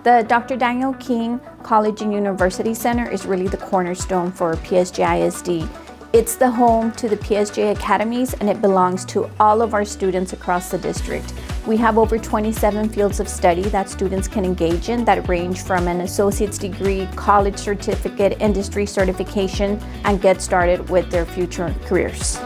The Dr. Daniel King College and University Center is really the cornerstone for PSG ISD. It's the home to the PSG Academies, and it belongs to all of our students across the district. We have over 27 fields of study that students can engage in that range from an associate's degree, college certificate, industry certification, and get started with their future careers.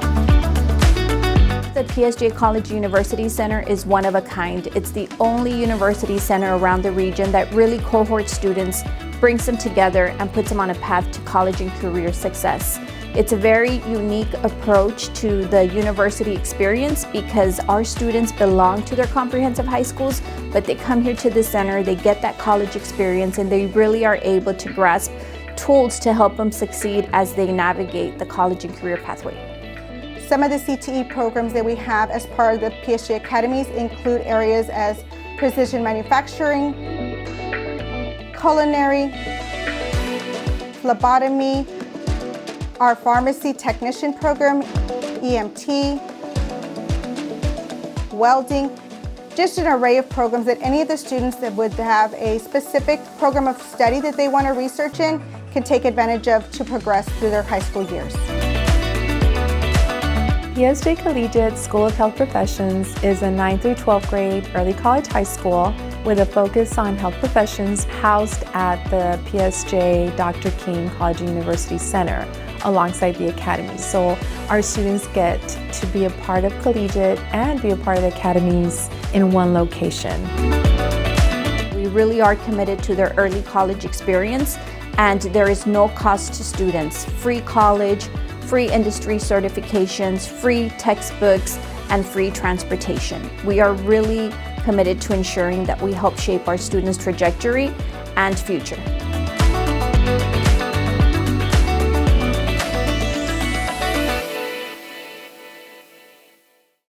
The PSG College University Center is one of a kind. It's the only university center around the region that really cohorts students, brings them together, and puts them on a path to college and career success. It's a very unique approach to the university experience because our students belong to their comprehensive high schools, but they come here to the center, they get that college experience, and they really are able to grasp tools to help them succeed as they navigate the college and career pathway. Some of the CTE programs that we have as part of the PSG Academies include areas as precision manufacturing, culinary, phlebotomy, our pharmacy technician program, EMT, welding, just an array of programs that any of the students that would have a specific program of study that they want to research in can take advantage of to progress through their high school years. PSG Collegiate School of Health Professions is a 9th through 12th grade early college high school with a focus on health professions housed at the PSG Dr. King College and University Center alongside the Academy. So our students get to be a part of collegiate and be a part of the academies in one location. We really are committed to their early college experience, and there is no cost to students. Free college, free industry certifications, free textbooks, and free transportation. We are really committed to ensuring that we help shape our students' trajectory and future.